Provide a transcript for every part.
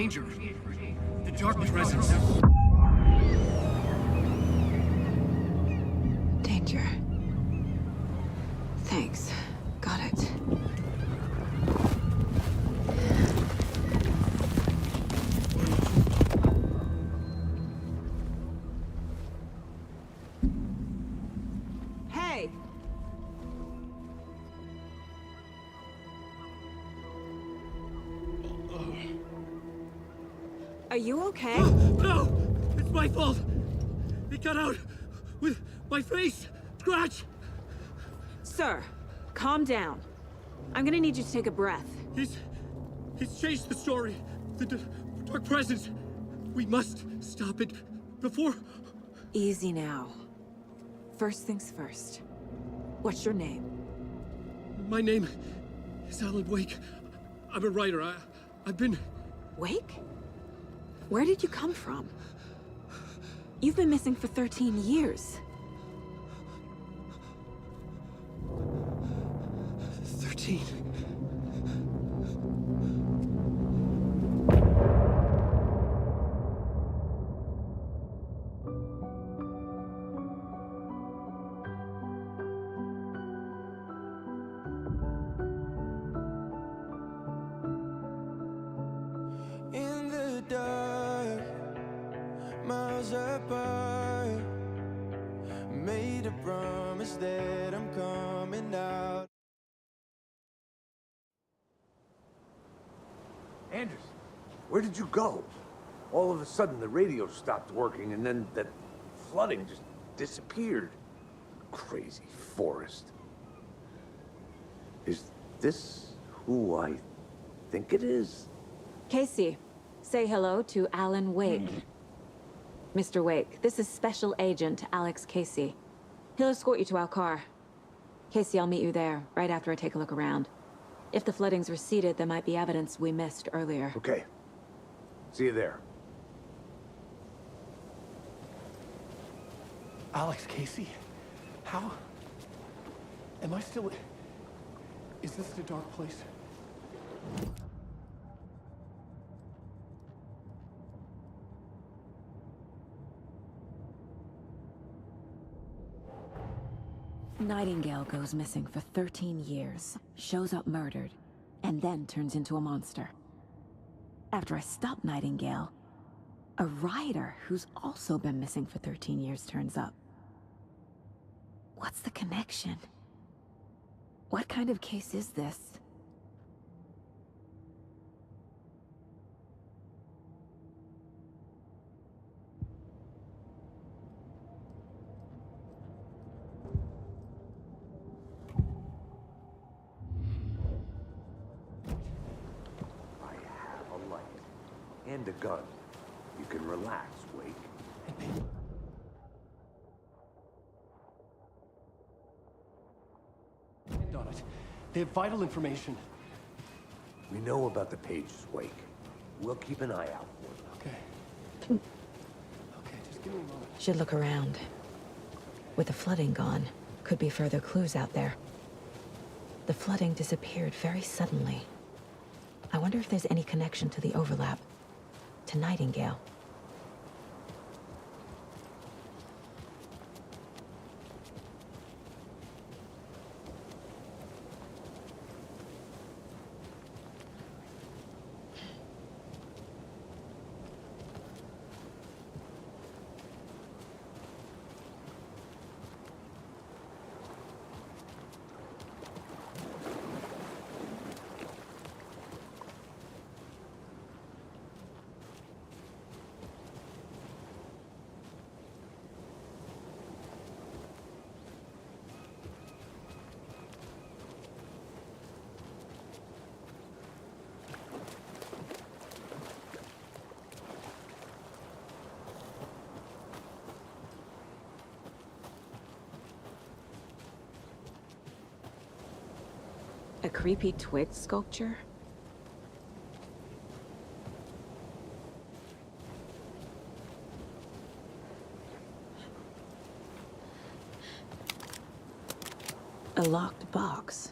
danger. The Dark Presence. Danger. Thanks. Got it. Hey! Are you okay? No! It's my fault! It got out with my face! Scratch! Sir, calm down. I'm gonna need you to take a breath. He's changed the story. The Dark Presence. We must stop it before... Easy now. First things first. What's your name? My name is Alan Wake. I'm a writer. I've been... Wake? Where did you come from? You've been missing for 13 years. 13. In the dark, miles apart, made a promise that I'm coming out. Anders, where did you go? All of a sudden the radio stopped working and then that flooding just disappeared. Crazy forest. Is this who I think it is? Casey, say hello to Alan Wake. Mr. Wake, this is Special Agent Alex Casey. He'll escort you to our car. Casey, I'll meet you there, right after I take a look around. If the flooding's receded, there might be evidence we missed earlier. Okay. See you there. Alex Casey? How? Am I still... Is this the dark place? Nightingale goes missing for 13 years, shows up murdered, and then turns into a monster. After I stop Nightingale, a writer who's also been missing for 13 years turns up. What's the connection? What kind of case is this? I have a light and a gun. You can relax, Wake. On it. They have vital information. We know about the pages, Wake. We'll keep an eye out for them. Okay. Okay, just give me a moment. Should look around. With the flooding gone, could be further clues out there. The flooding disappeared very suddenly. I wonder if there's any connection to the overlap. To Nightingale. A creepy twig sculpture? A locked box.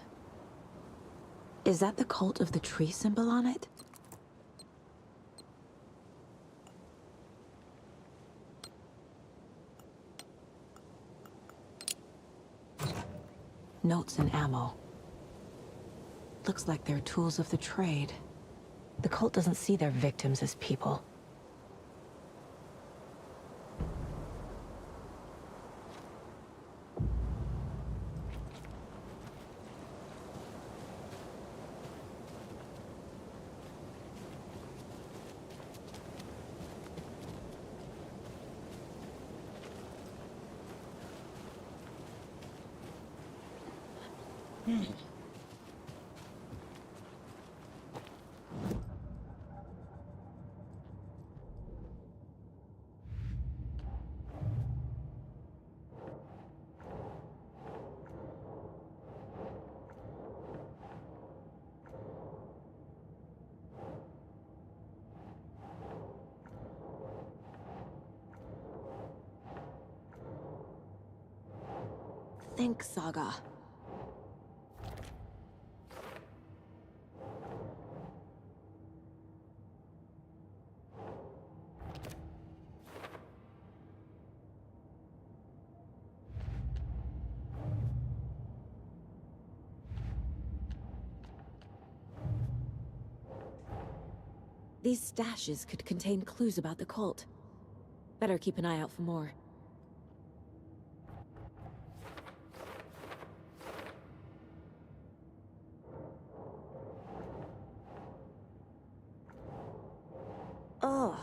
Is that the cult of the tree symbol on it? Notes and ammo. Looks like they're tools of the trade. The cult doesn't see their victims as people. Think, Saga. These stashes could contain clues about the cult. Better keep an eye out for more. Ugh.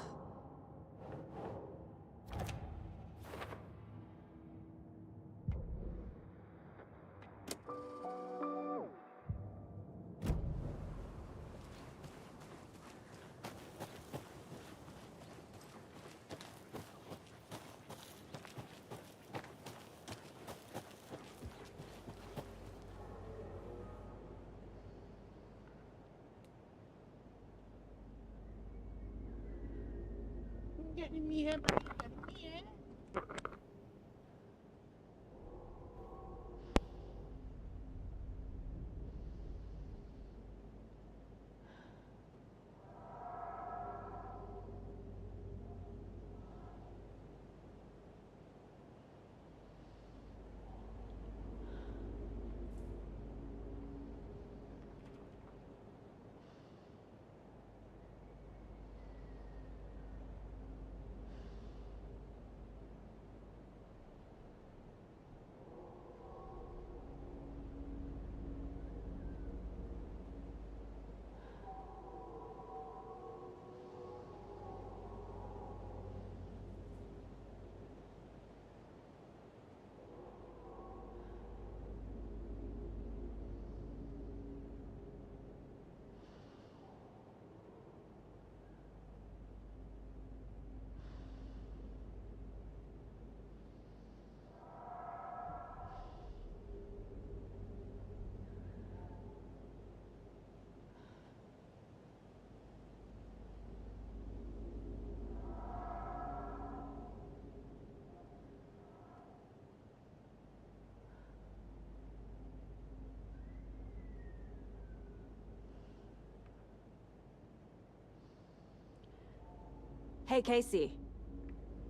Hey, Casey.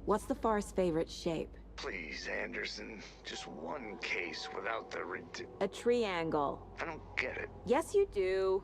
What's the far's favorite shape? Please, Anderson. Just one case without the A triangle. I don't get it. Yes, you do.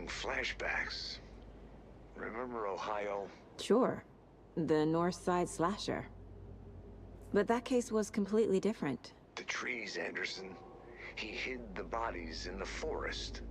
having flashbacks. Remember Ohio? Sure. The North Side slasher. But that case was completely different. The trees, Anderson. He hid the bodies in the forest.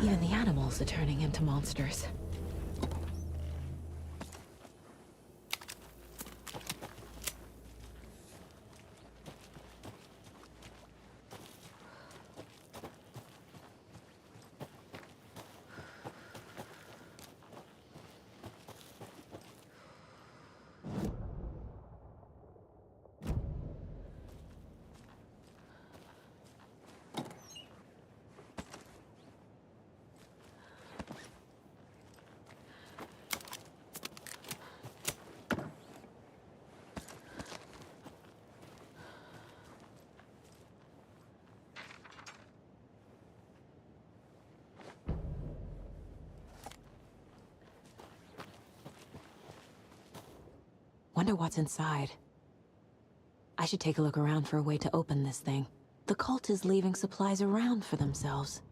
Even the animals are turning into monsters. Wonder what's inside. I should take a look around for a way to open this thing. The cult is leaving supplies around for themselves.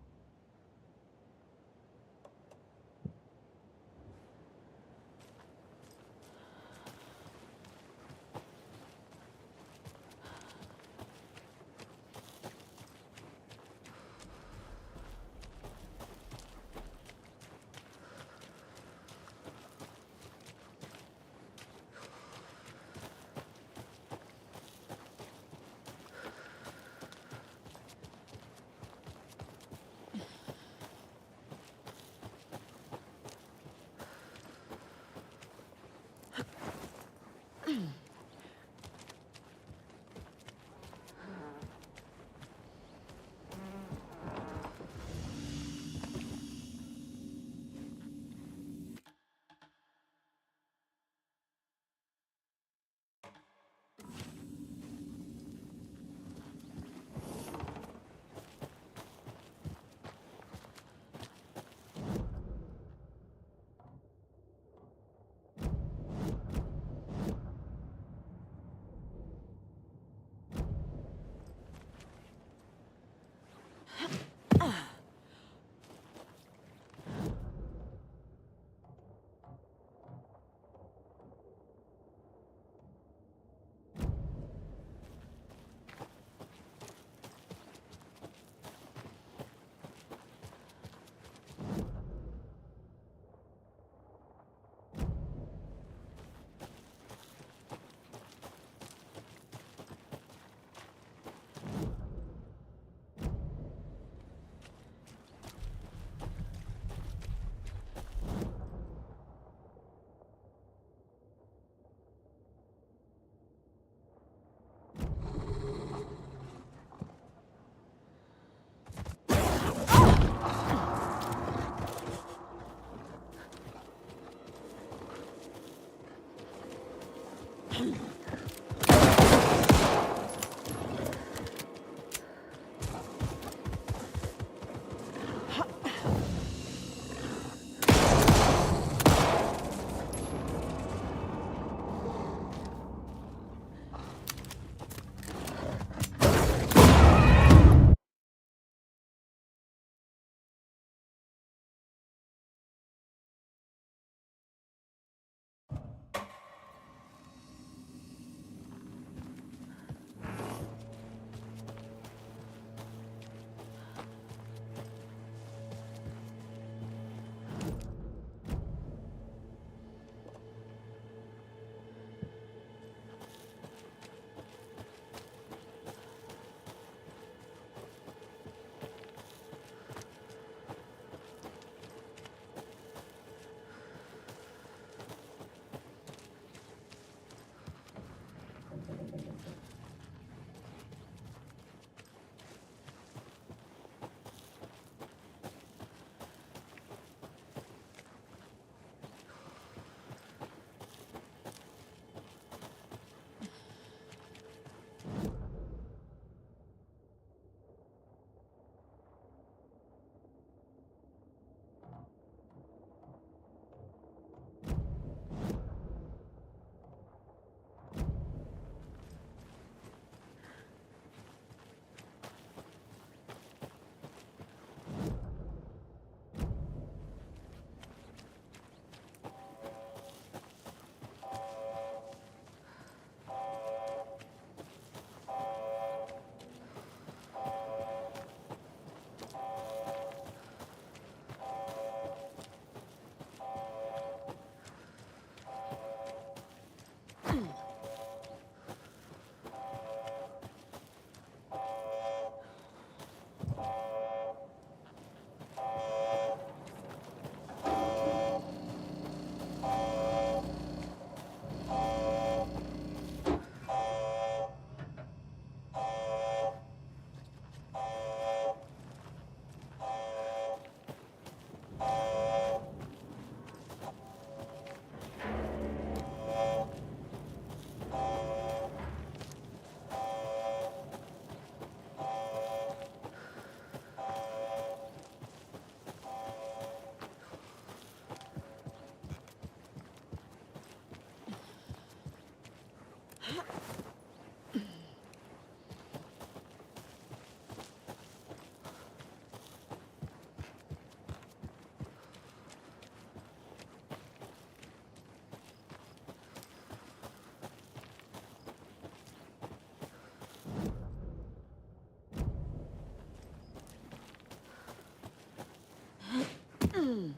Mr.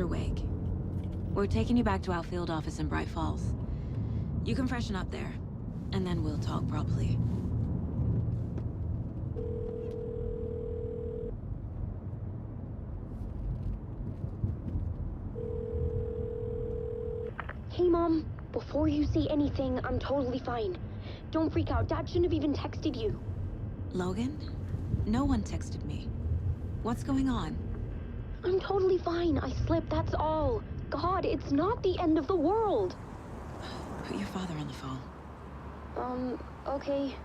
Wake, we're taking you back to our field office in Bright Falls. You can freshen up there, and then we'll talk properly. Hey, Mom. Before you say anything, I'm totally fine. Don't freak out. Dad shouldn't have even texted you. Logan? No one texted me. What's going on? I'm totally fine. I slipped, that's all. God, it's not the end of the world. Put your father on the phone. Okay.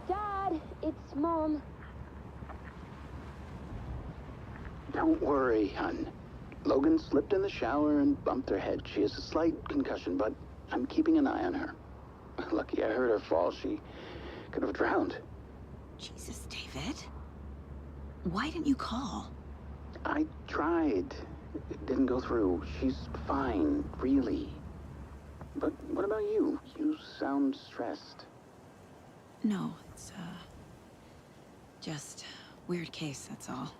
Dad, it's Mom. Don't worry, hon. Logan slipped in the shower and bumped her head. She has a slight concussion, but I'm keeping an eye on her. Lucky I heard her fall. She could have drowned. Jesus, David. Why didn't you call? I tried. It didn't go through. She's fine, really. But what about you? You sound stressed. No, it's, just weird case, that's all.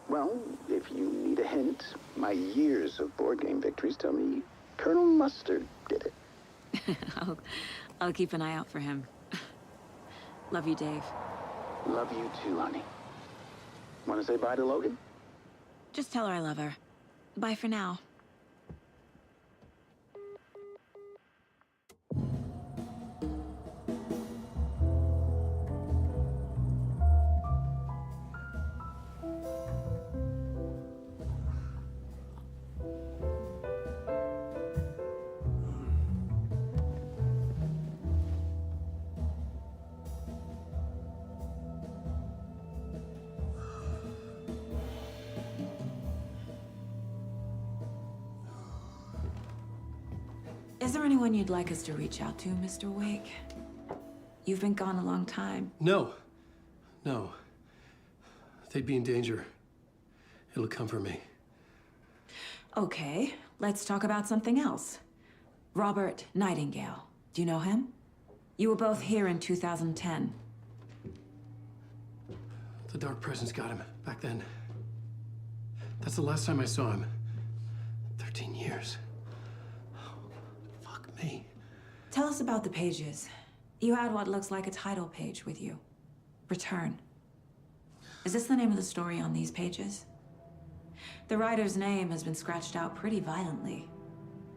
Well, if you need a hint, my years of board game victories tell me Colonel Mustard did it. I'll keep an eye out for him. Love you, Dave. Love you too, honey. Want to say bye to Logan? Just tell her I love her. Bye for now. Is there anyone you'd like us to reach out to, Mr. Wake? You've been gone a long time. No. No. They'd be in danger. It'll come for me. Okay, let's talk about something else. Robert Nightingale. Do you know him? You were both here in 2010. The Dark Presence got him back then. That's the last time I saw him. 13 years. Fuck me. Tell us about the pages. You had what looks like a title page with you. Return. Is this the name of the story on these pages? The writer's name has been scratched out pretty violently,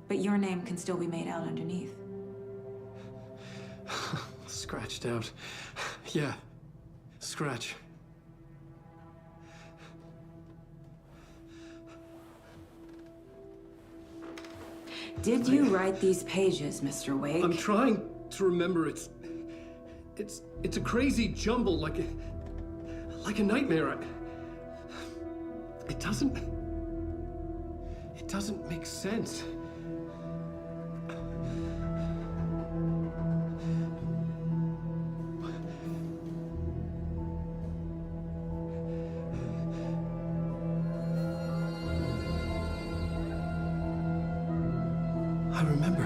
but your name can still be made out underneath. Scratched out. Yeah. Scratch. Did you write these pages, Mr. Wake? I'm trying to remember. It's a crazy jumble, like a nightmare. It doesn't make sense. I remember.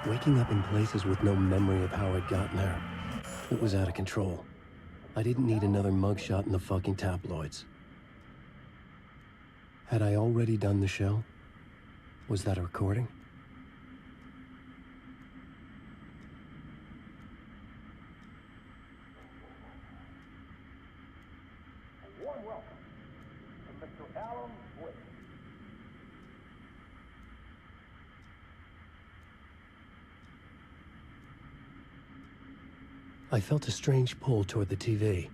Waking up in places with no memory of how I'd gotten there. It was out of control. I didn't need another mugshot in the fucking tabloids. Had I already done the show? Was that a recording? A warm welcome to Mr. Alan Wake. I felt a strange pull toward the TV.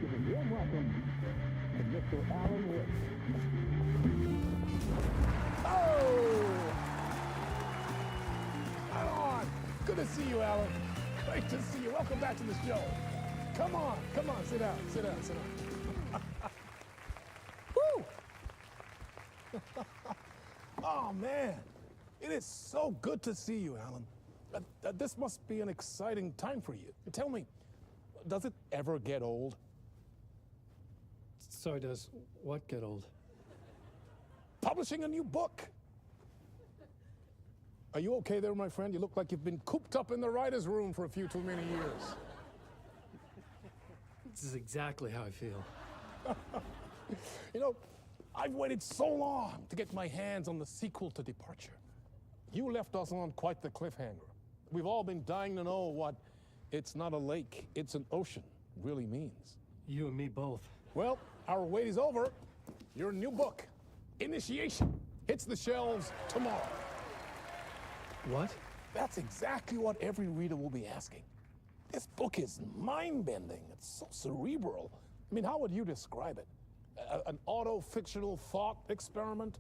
A warm welcome to Mr. Alan Wake. Good to see you, Alan. Great to see you. Welcome back to the show. Come on, sit down, sit down. Woo! Oh, man. It is so good to see you, Alan. This must be an exciting time for you. Tell me, does it ever get old? So does what get old? Publishing a new book. Are you okay there, my friend? You look like you've been cooped up in the writer's room for a few too many years. This is exactly how I feel. You know, I've waited so long to get my hands on the sequel to Departure. You left us on quite the cliffhanger. We've all been dying to know what "it's not a lake, it's an ocean" really means. You and me both. Well, our wait is over. Your new book, Initiation, hits the shelves tomorrow. What? That's exactly what every reader will be asking. This book is mind-bending. It's so cerebral. I mean, how would you describe it? An auto-fictional thought experiment?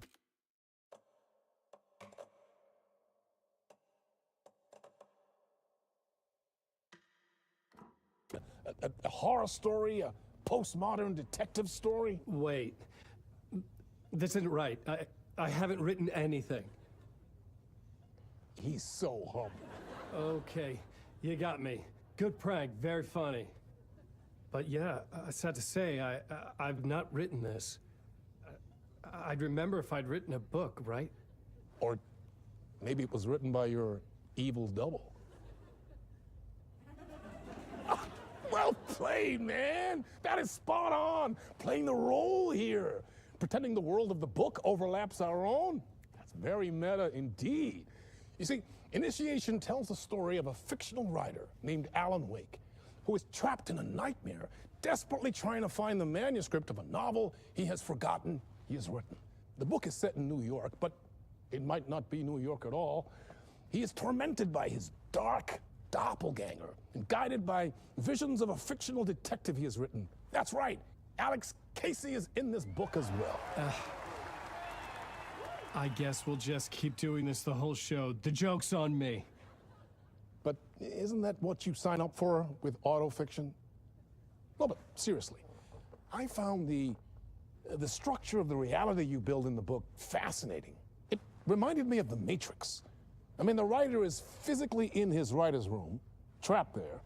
A horror story? A postmodern detective story? Wait. This isn't right. I haven't written anything. He's so humble. Okay, you got me. Good prank, very funny. But yeah, sad to say, I've not written this. I'd remember if I'd written a book, right? Or maybe it was written by your evil double. Well played, man. That is spot on. Playing the role here. Pretending the world of the book overlaps our own. That's very meta indeed. You see, Initiation tells the story of a fictional writer named Alan Wake, who is trapped in a nightmare, desperately trying to find the manuscript of a novel he has forgotten he has written. The book is set in New York, but it might not be New York at all. He is tormented by his dark doppelganger and guided by visions of a fictional detective he has written. That's right, Alex Casey is in this book as well. I guess we'll just keep doing this the whole show. The joke's on me. But isn't that what you sign up for with autofiction? No, but seriously, I found the structure of the reality you build in the book fascinating. It reminded me of The Matrix. I mean, the writer is physically in his writer's room, trapped there,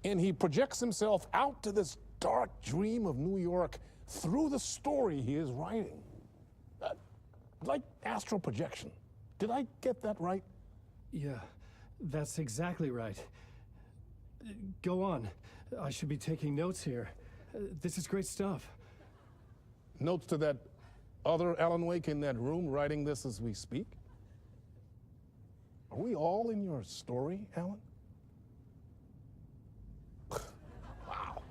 and he projects himself out to this dark dream of New York through the story he is writing. Like astral projection. Did I get that right? Yeah, that's exactly right. Go on. I should be taking notes here. This is great stuff. Notes to that other Alan Wake in that room writing this as we speak? Are we all in your story, Alan? Wow.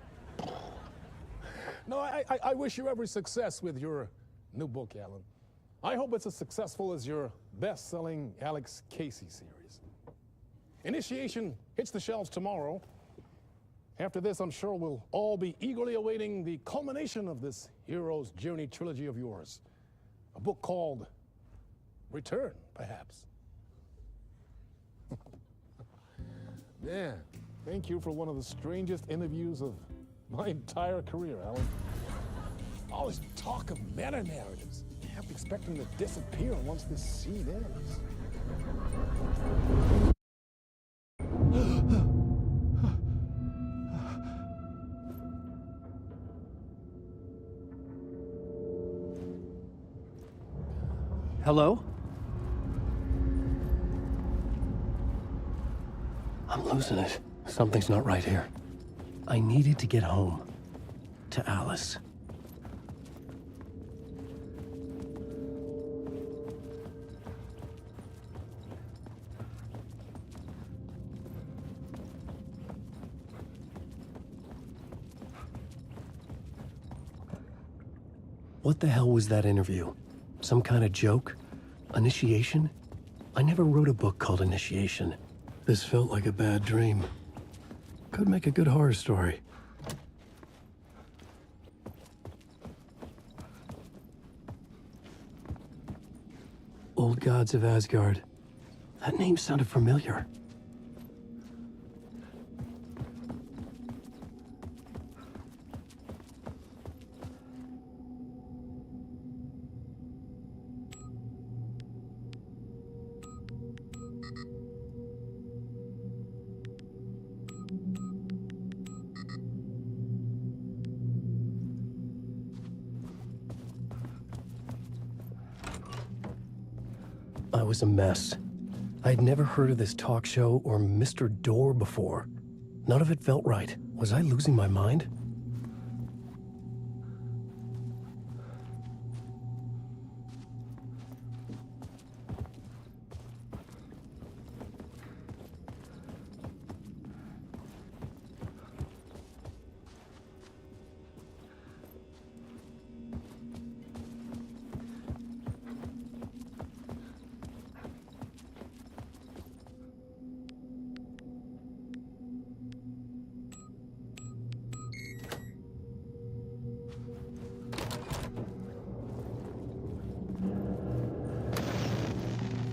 No, I wish you every success with your new book, Alan. I hope it's as successful as your best-selling Alex Casey series. Initiation hits the shelves tomorrow. After this, I'm sure we'll all be eagerly awaiting the culmination of this hero's journey trilogy of yours. A book called Return, perhaps. Man, thank you for one of the strangest interviews of my entire career, Alan. All all this talk of meta-narratives. You have to expect them to disappear once this scene ends. Hello? I'm losing it. Something's not right here. I needed to get home. To Alice. What the hell was that interview? Some kind of joke? Initiation? I never wrote a book called Initiation. This felt like a bad dream. Could make a good horror story. Old Gods of Asgard. That name sounded familiar. I was a mess. I'd never heard of this talk show or Mr. Door before. None of it felt right. Was I losing my mind?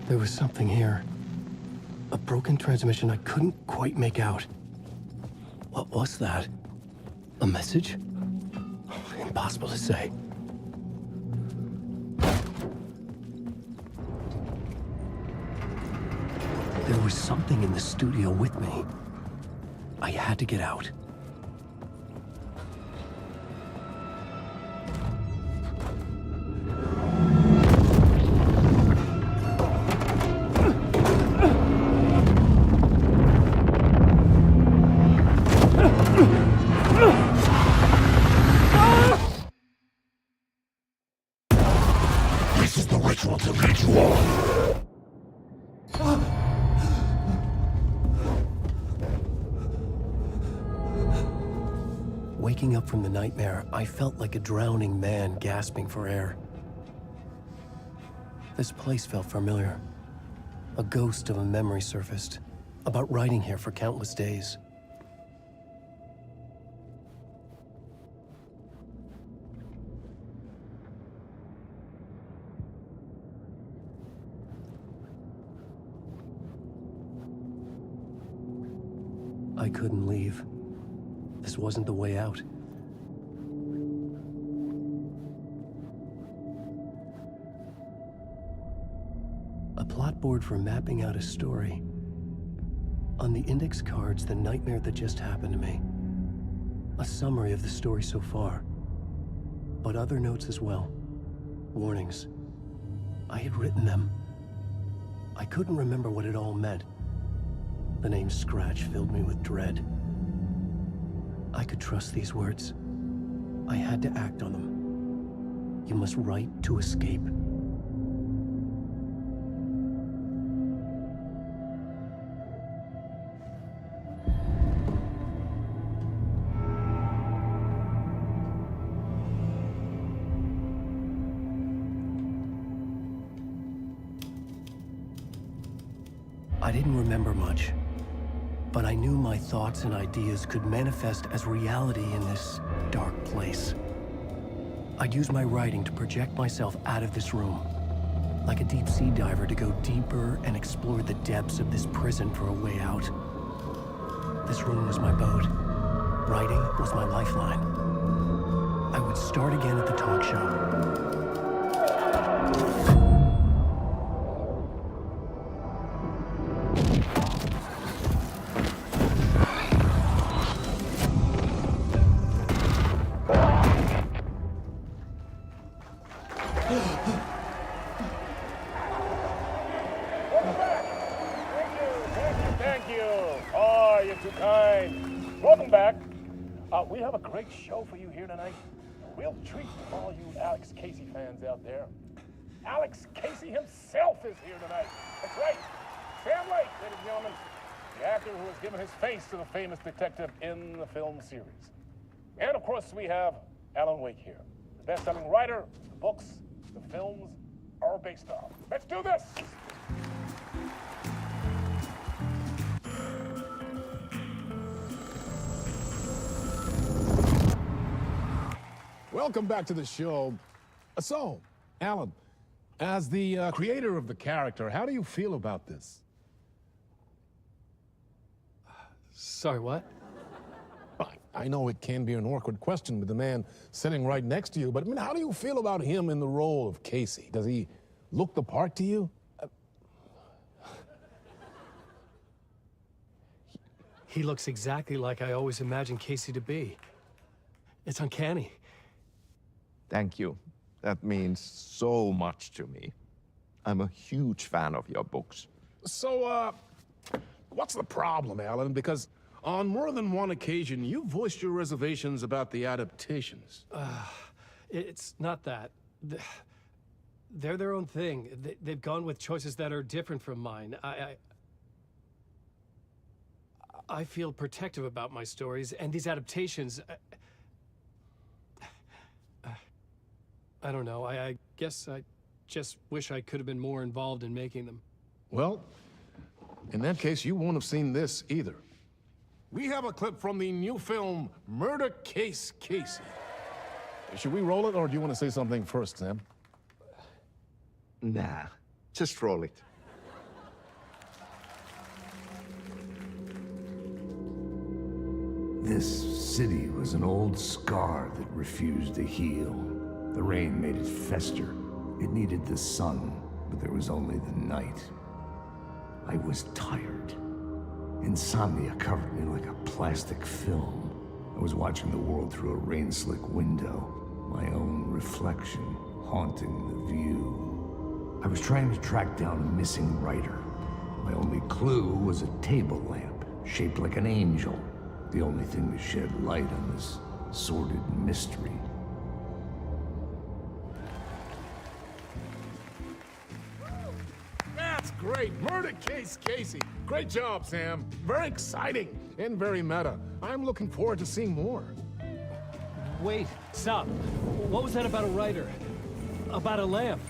There was something here. A broken transmission I couldn't quite make out. What was that? A message? Impossible to say. There was something in the studio with me. I had to get out. This is the ritual to lead you on. Waking up from the nightmare, I felt like a drowning man gasping for air. This place felt familiar. A ghost of a memory surfaced, about riding here for countless days. I couldn't leave. This wasn't the way out. A plot board for mapping out a story. On the index cards, the nightmare that just happened to me. A summary of the story so far. But other notes as well. Warnings. I had written them. I couldn't remember what it all meant. The name Scratch filled me with dread. I could trust these words. I had to act on them. You must write to escape. I didn't remember much. But I knew my thoughts and ideas could manifest as reality in this dark place. I'd use my writing to project myself out of this room, like a deep-sea diver to go deeper and explore the depths of this prison for a way out. This room was my boat. Writing was my lifeline. I would start again at the talk show. Thank you. Oh, you're too kind. Welcome back. We have a great show for you here tonight. A real treat for all you Alex Casey fans out there. Alex Casey himself is here tonight. That's right. Sam Lake, ladies and gentlemen. The actor who has given his face to the famous detective in the film series. And of course, we have Alan Wake here. The best-selling writer, the books, the films are based on. Let's do this! Welcome back to the show. So, Alan, as the creator of the character, how do you feel about this? Sorry, what? I know it can be an awkward question with the man sitting right next to you, but I mean, how do you feel about him in the role of Casey? Does he look the part to you? He looks exactly like I always imagined Casey to be. It's uncanny. Thank you. That means so much to me. I'm a huge fan of your books. So, what's the problem, Alan? Because on more than one occasion, you voiced your reservations about the adaptations. It's not that. They're their own thing. They've gone with choices that are different from mine. I feel protective about my stories, and these adaptations... I don't know. I guess I just wish I could have been more involved in making them. Well, in that case, you won't have seen this either. We have a clip from the new film, Murder Case Casey. Should we roll it, or do you want to say something first, Sam? Nah, just roll it. This city was an old scar that refused to heal. The rain made it fester. It needed the sun, but there was only the night. I was tired. Insomnia covered me like a plastic film. I was watching the world through a rain-slick window, my own reflection haunting the view. I was trying to track down a missing writer. My only clue was a table lamp, shaped like an angel. The only thing to shed light on this sordid mystery. That's great. Murder Case Casey. Great job, Sam. Very exciting and very meta. I'm looking forward to seeing more. Wait, stop. What was that about a writer? About a lamp?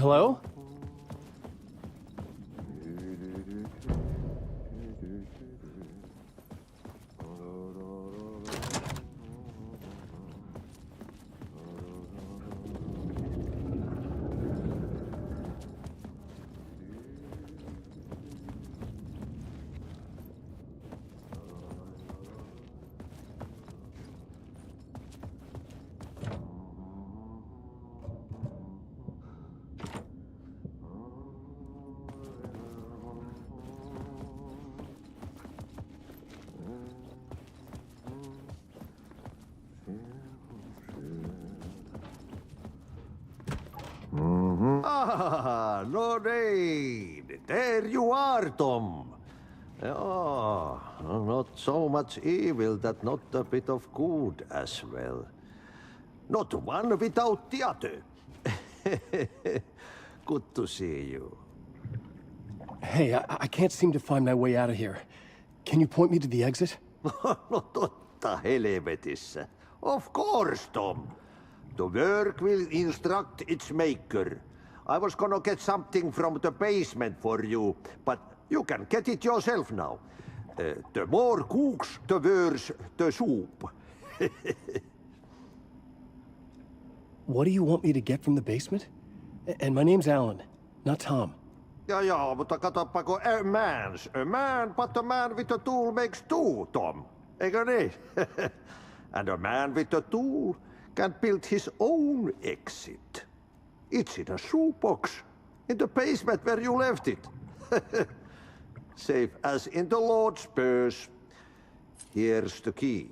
Hello? Ah, Lorraine! There you are, Tom. Oh, not so much evil that not a bit of good as well. Not one without the other. Good to see you. Hey, I can't seem to find my way out of here. Can you point me to the exit? No totta helvetissä. Of course, Tom. The work will instruct its maker. I was gonna get something from the basement for you, but you can get it yourself now. The more cooks, the worse the soup. What do you want me to get from the basement? And my name's Alan, not Tom. Ja, mutta katoppa kun a man, but a man with a tool makes two, Tom. Eikö niin? And a man with a tool can build his own exit. It's in a shoebox, in the basement where you left it. Safe as in the Lord's purse. Here's the key.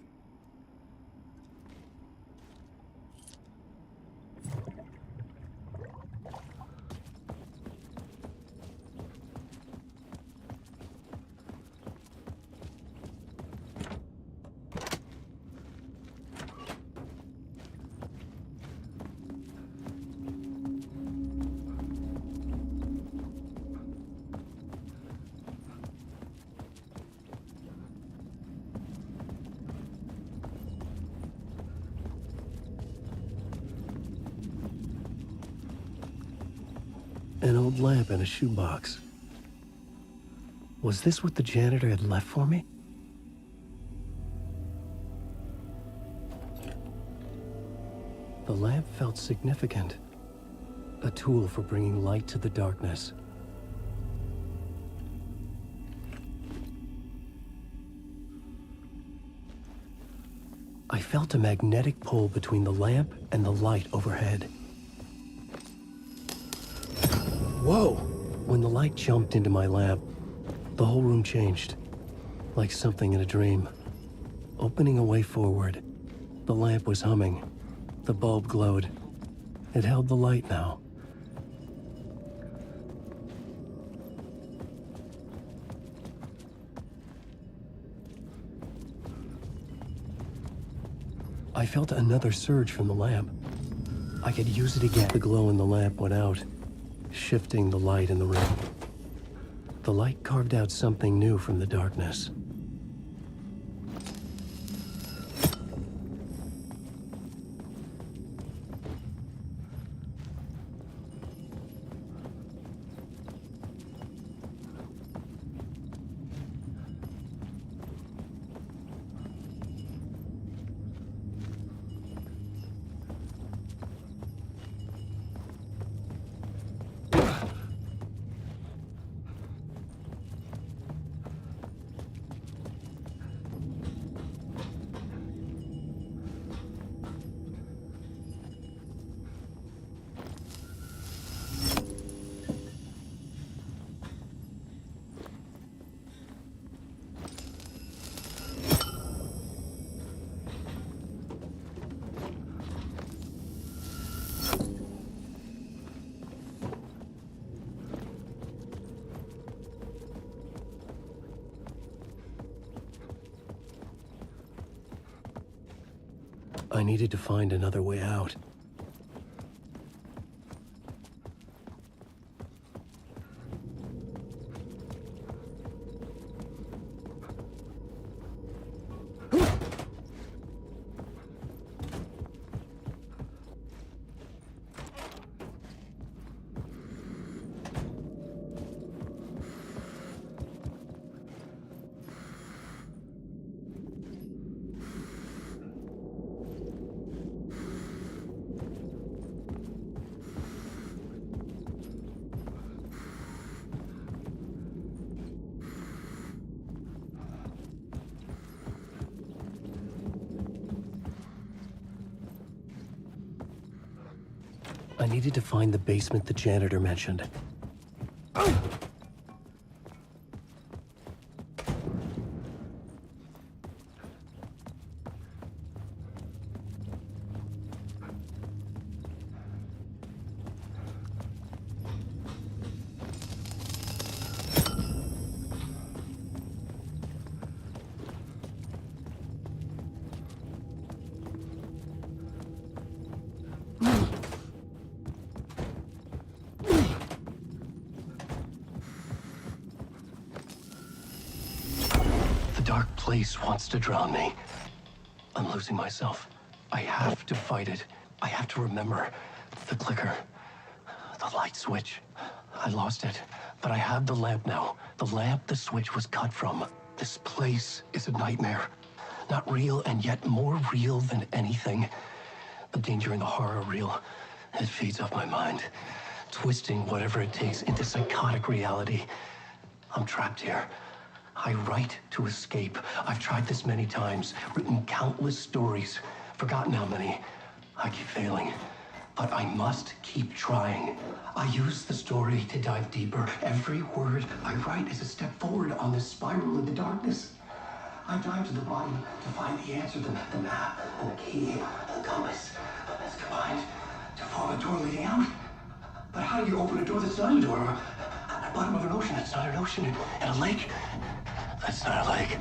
An old lamp in a shoebox. Was this what the janitor had left for me? The lamp felt significant. A tool for bringing light to the darkness. I felt a magnetic pull between the lamp and the light overhead. Whoa! When the light jumped into my lamp, the whole room changed. Like something in a dream. Opening a way forward, the lamp was humming. The bulb glowed. It held the light now. I felt another surge from the lamp. I could use it again. The glow in the lamp went out, shifting the light in the room. The light carved out something new from the darkness. I needed to find another way out. I needed to find the basement the janitor mentioned. The dark place wants to drown me. I'm losing myself. I have to fight it. I have to remember the clicker, the light switch. I lost it, but I have the lamp now. The lamp the switch was cut from. This place is a nightmare. Not real, and yet more real than anything. The danger and the horror real. It feeds off my mind, twisting whatever it takes into psychotic reality. I'm trapped here. I write to escape. I've tried this many times, written countless stories, forgotten how many. I keep failing, but I must keep trying. I use the story to dive deeper. Every word I write is a step forward on this spiral into darkness. I dive to the bottom to find the answer, the map, and the key, and the compass. It's combined to form a door leading out. But how do you open a door that's not a door? At the bottom of an ocean, it's not an ocean. And a lake, that's not a lake.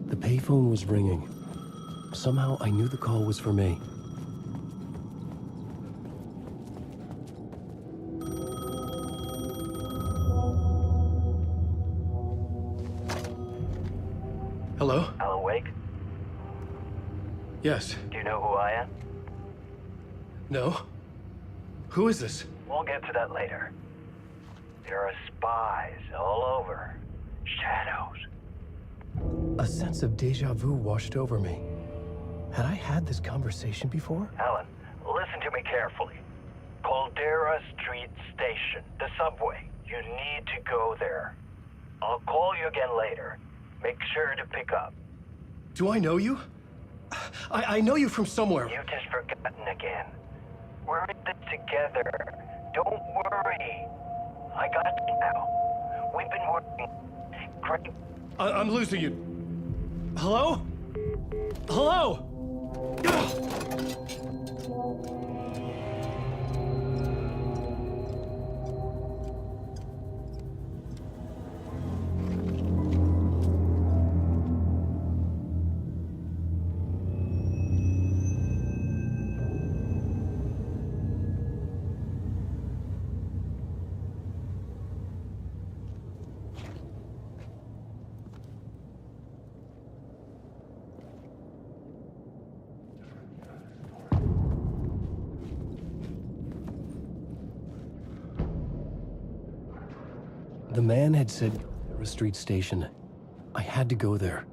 The payphone was ringing. Somehow I knew the call was for me. Hello? Alan Wake? Yes. Do you know who I am? No? Who is this? We'll get to that later. There are spies all over. Shadows. A sense of deja vu washed over me. Had I had this conversation before? Alan, listen to me carefully. Caldera Street Station, the subway. You need to go there. I'll call you again later. Make sure to pick up. Do I know you? I know you from somewhere. You've just forgotten again. We're in this together. Don't worry. I got you now. We've been working great. I'm losing you. Hello? Hello? The man had said Caldera Street Station. I had to go there.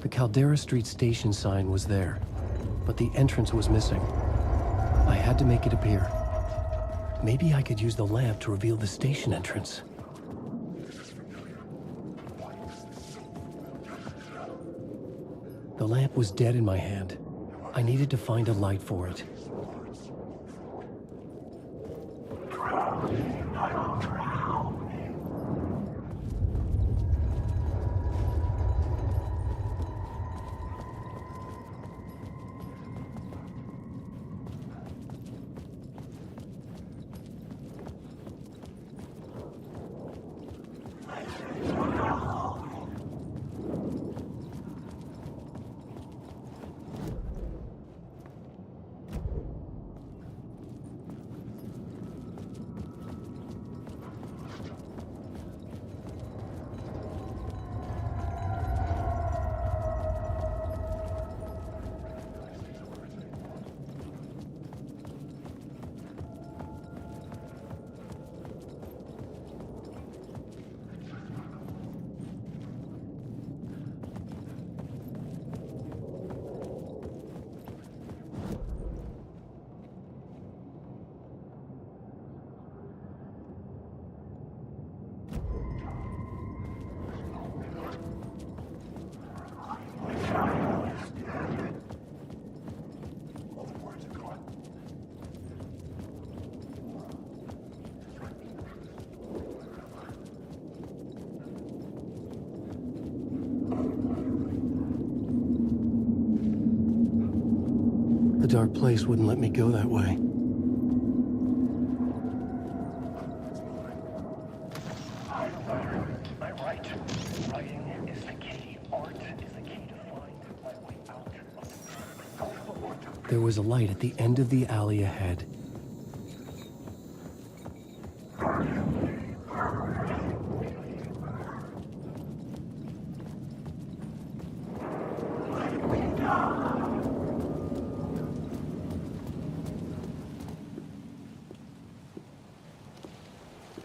The Caldera Street Station sign was there, but the entrance was missing. I had to make it appear. Maybe I could use the lamp to reveal the station entrance. The lamp was dead in my hand. I needed to find a light for it. The dark place wouldn't let me go that way. I'm right. Writing is the key. Art is the key to find my way out of There was a light at the end of the alley ahead.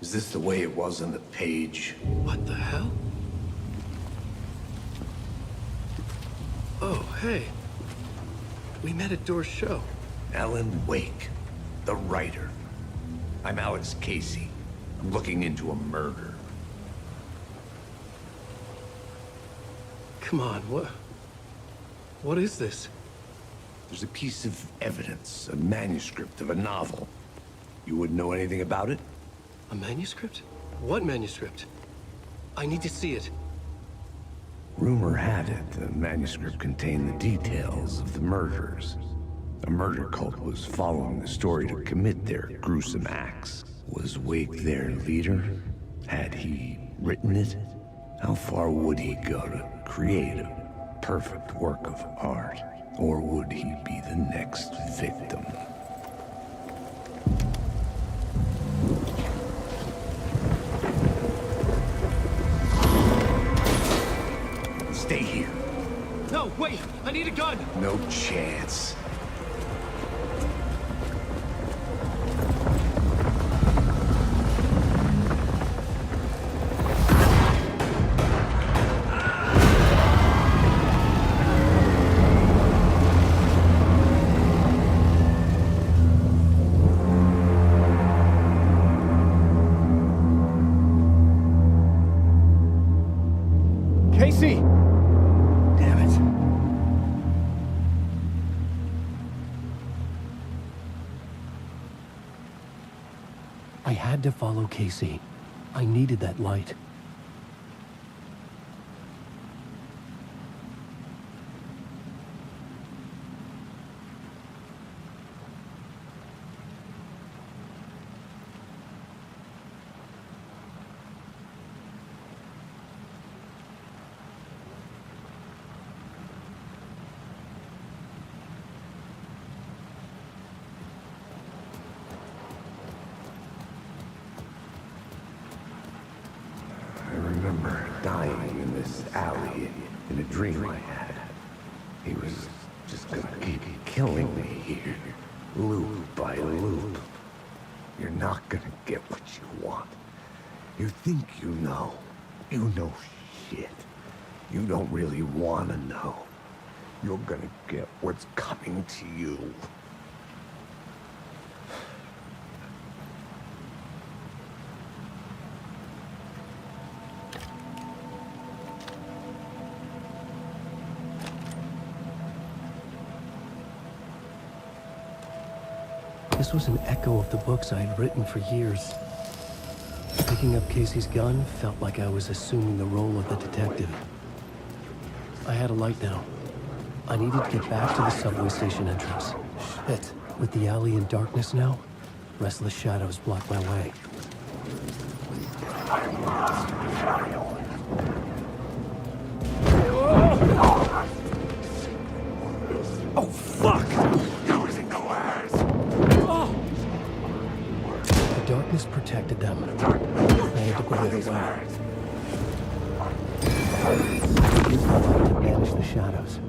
Is this the way it was on the page? What the hell? Oh, hey. We met at Door's show. Alan Wake, the writer. I'm Alex Casey. I'm looking into a murder. Come on, what is this? There's a piece of evidence, a manuscript of a novel. You wouldn't know anything about it? A manuscript? What manuscript? I need to see it. Rumor had it the manuscript contained the details of the murders. A murder cult was following the story to commit their gruesome acts. Was Wake their leader? Had he written it? How far would he go to create a perfect work of art? Or would he be the next victim? Stay here. No, wait! I need a gun! No chance. Casey! Damn it. I had to follow Casey. I needed that light. I remember dying in this alley in a dream I had. He was just gonna keep killing me here, loop by loop. You're not gonna get what you want. You think you know. You know shit. You don't really want to know. You're gonna get what's coming to you. This was an echo of the books I had written for years. Picking up Casey's gun felt like I was assuming the role of the detective. I had a light now. I needed to get back to the subway station entrance. Shit. With the alley in darkness now, restless shadows blocked my way. Oh, fuck! The darkness protected them. I had to put it away. I used the light to banish the shadows.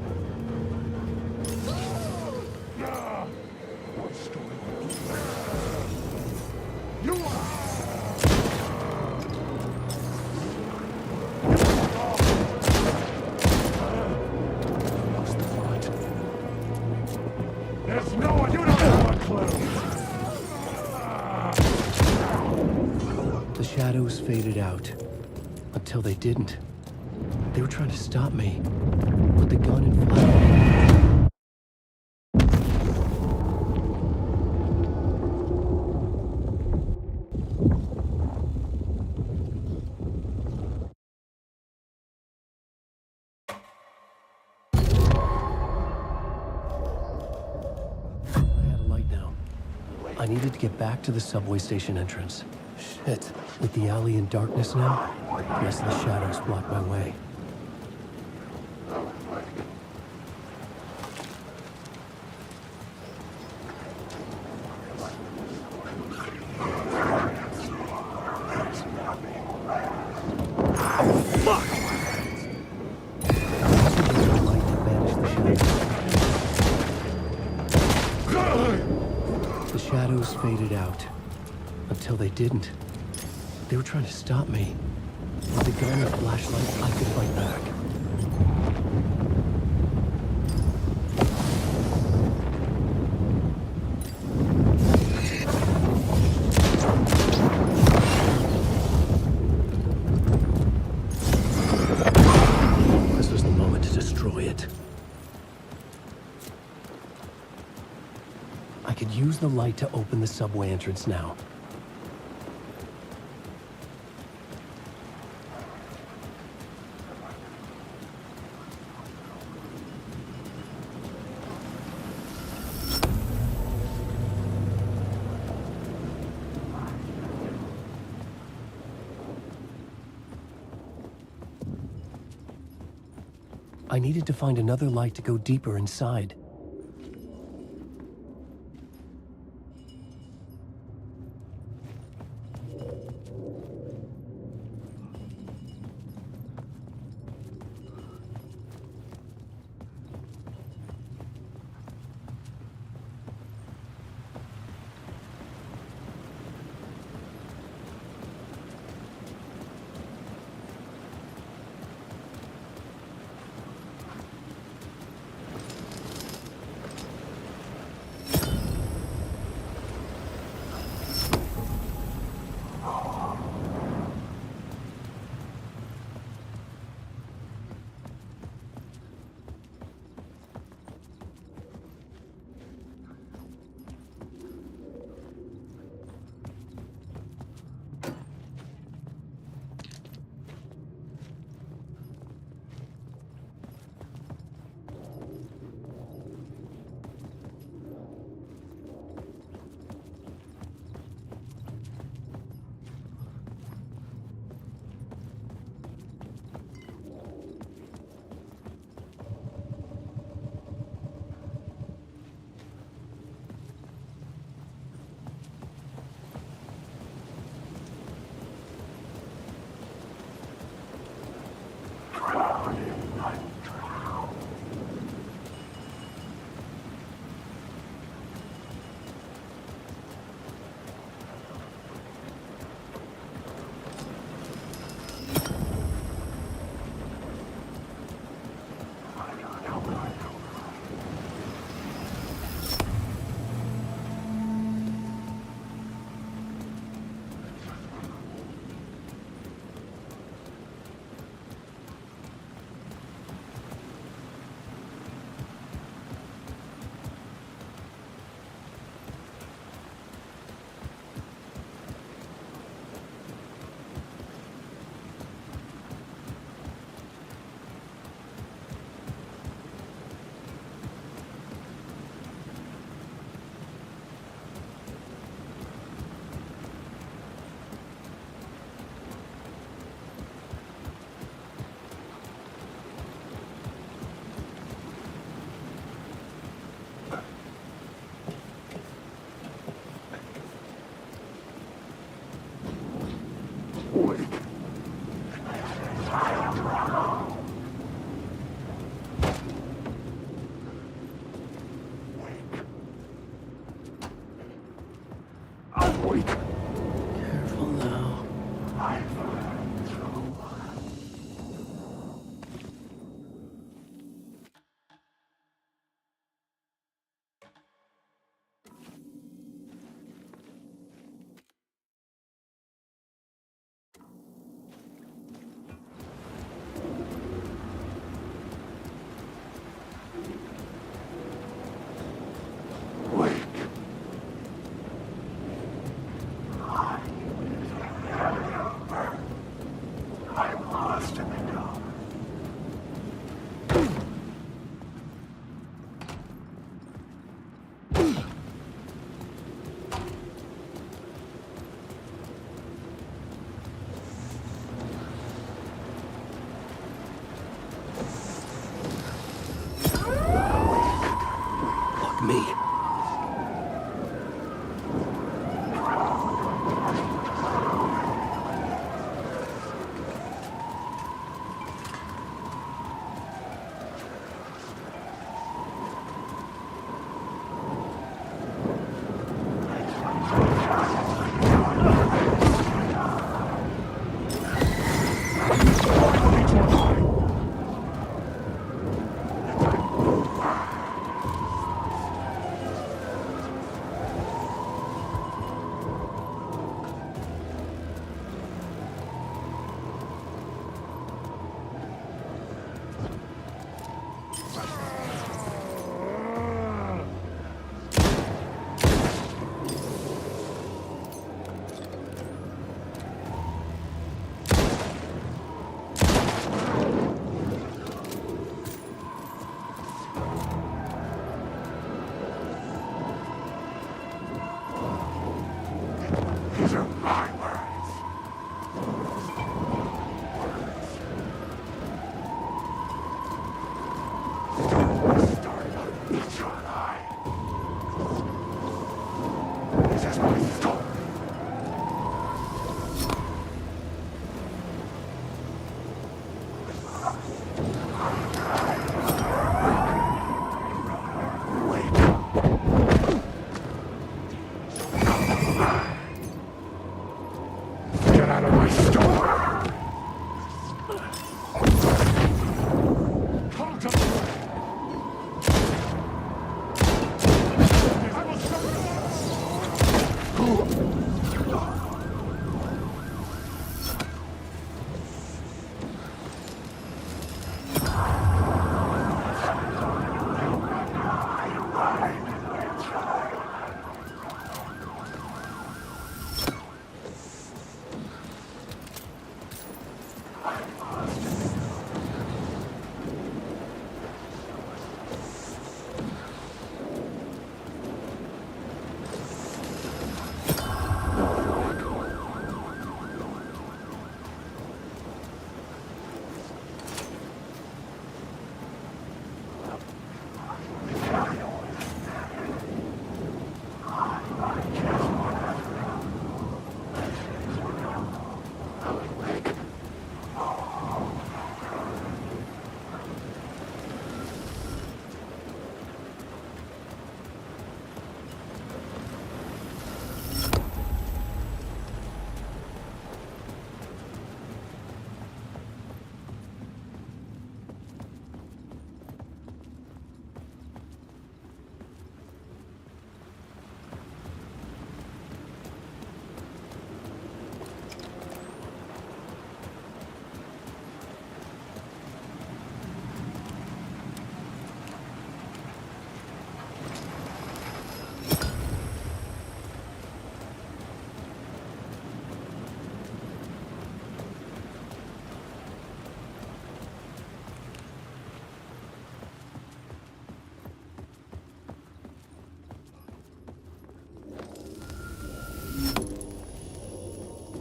The shadows faded out. Until they didn't. They were trying to stop me. With the gun and flashlight. I had a light now. I needed to get back to the subway station entrance. Shit. With the alley in darkness now, restless shadows blocked my way. The shadows faded out. Until they didn't. They were trying to stop me. With the gun and flashlight, I could fight back. This was the moment to destroy it. I could use the light to open the subway entrance now. I needed to find another light to go deeper inside.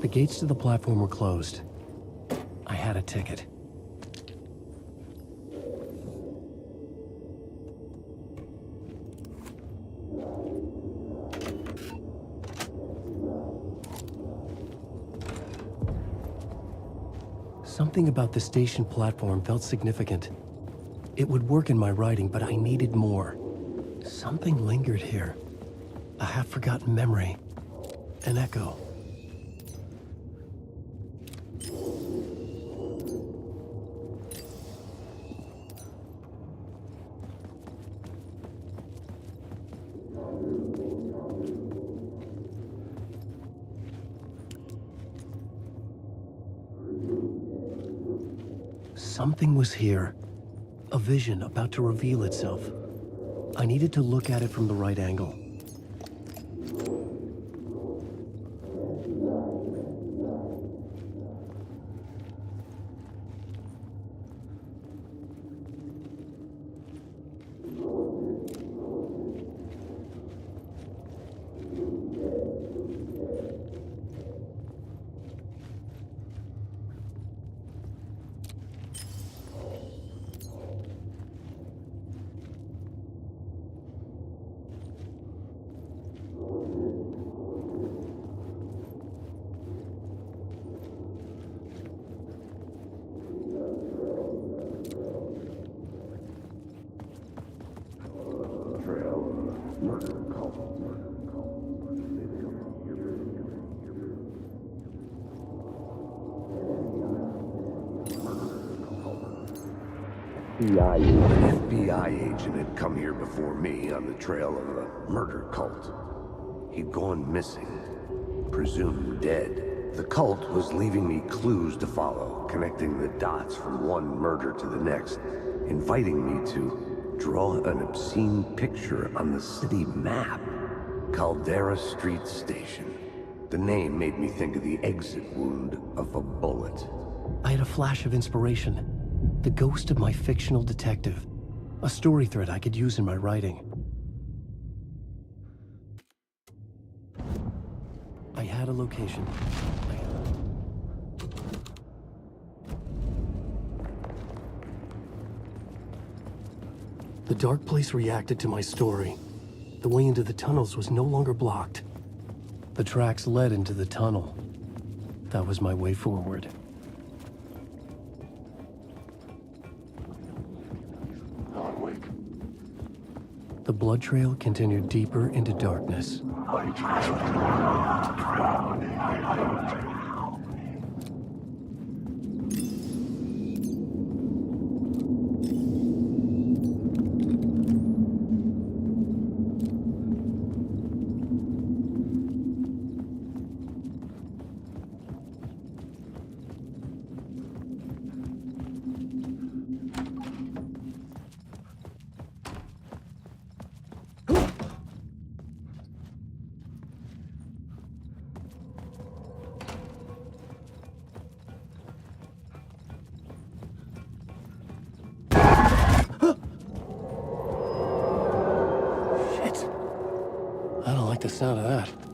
The gates to the platform were closed. I had a ticket. Something about the station platform felt significant. It would work in my writing, but I needed more. Something lingered here. A half-forgotten memory. An echo. Something was here. A vision about to reveal itself. I needed to look at it from the right angle. An FBI agent had come here before me on the trail of a murder cult. He'd gone missing, presumed dead. The cult was leaving me clues to follow, connecting the dots from one murder to the next, inviting me to draw an obscene picture on the city map. Caldera Street Station. The name made me think of the exit wound of a bullet. I had a flash of inspiration. The ghost of my fictional detective. A story thread I could use in my writing. I had a location. The dark place reacted to my story. The way into the tunnels was no longer blocked. The tracks led into the tunnel. That was my way forward. The blood trail continued deeper into darkness. like the sound of that.